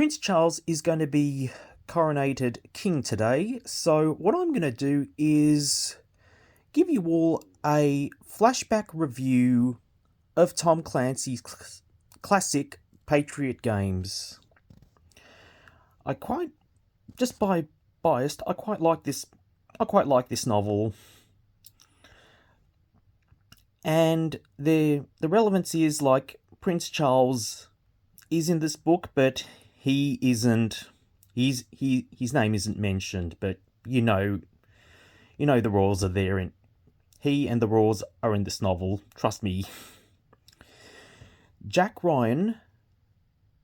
Prince Charles is going to be coronated king today, so what I'm going to do is give you all a flashback review of Tom Clancy's classic Patriot Games. I quite, just by biased, I quite like this. I quite like this novel, and the relevance is like Prince Charles is in this book, but he isn't. His name isn't mentioned, but the royals are there, and he and the royals are in this novel. Trust me. Jack Ryan,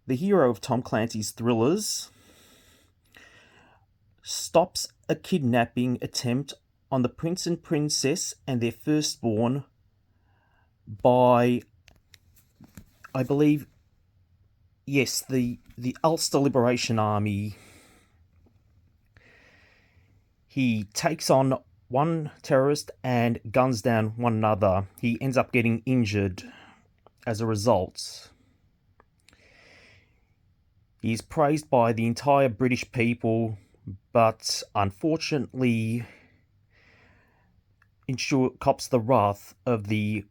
the hero of Tom Clancy's thrillers, stops a kidnapping attempt on the prince and princess and their firstborn by, I believe, yes, the Ulster Liberation Army. He takes on one terrorist and guns down one another. He ends up getting injured as a result. He's praised by the entire British people, but unfortunately cops the wrath of the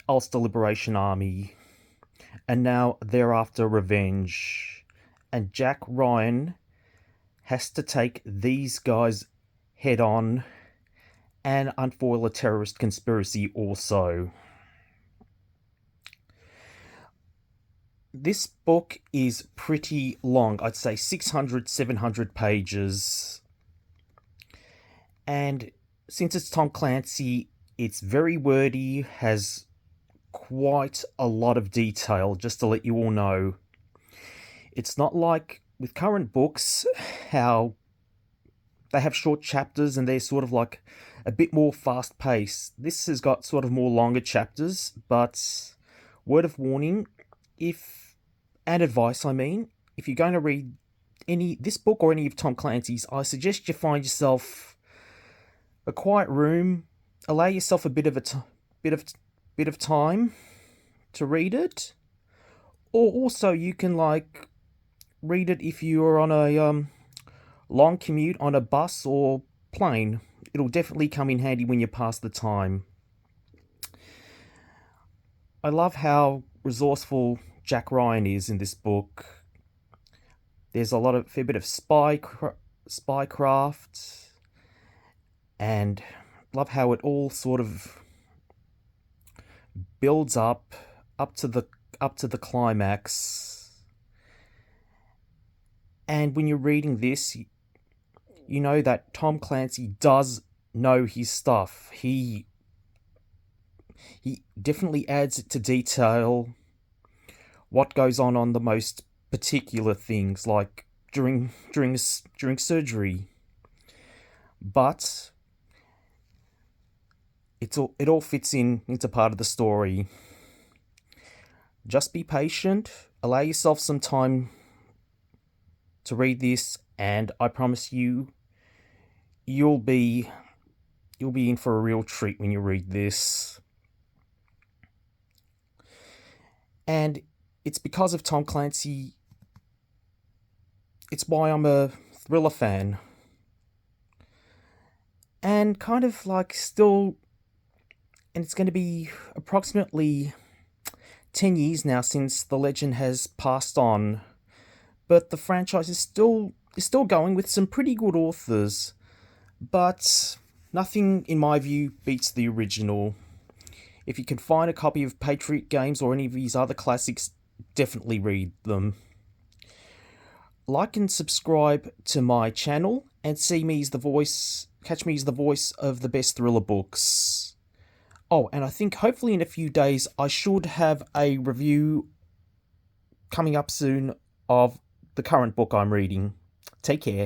Ulster Liberation Army, and now they're after revenge. And Jack Ryan has to take these guys head on and unfoil a terrorist conspiracy also. This book is pretty long. I'd say 600, 700 pages. And since it's Tom Clancy, it's very wordy, has quite a lot of detail, just to let you all know. It's not like with current books, how they have short chapters and they're sort of like a bit more fast paced. This has got sort of more longer chapters, but word of warning, and advice, if you're going to read this book or any of Tom Clancy's, I suggest you find yourself a quiet room, allow yourself a bit of time to read it, or also you can read it if you're on a long commute on a bus or plane. It'll definitely come in handy when you pass the time. I love how resourceful Jack Ryan is in this book. There's a fair bit of spycraft, and love how it all sort of builds up to the climax. And when you're reading this, you know that Tom Clancy does know his stuff. He definitely adds it to detail what goes on the most particular things, like during surgery. But it all fits into part of the story. Just be patient, allow yourself some time to read this, and I promise you'll be in for a real treat when you read this. And it's because of Tom Clancy, it's why I'm a thriller fan. And kind of and it's going to be approximately 10 years now since the legend has passed on, but the franchise is still going with some pretty good authors, but nothing, in my view, beats the original. If you can find a copy of Patriot Games or any of his other classics, definitely read them. Like and subscribe to my channel and catch me as the voice of the best thriller books. Oh, and I think hopefully in a few days I should have a review coming up soon of the current book I'm reading. Take care.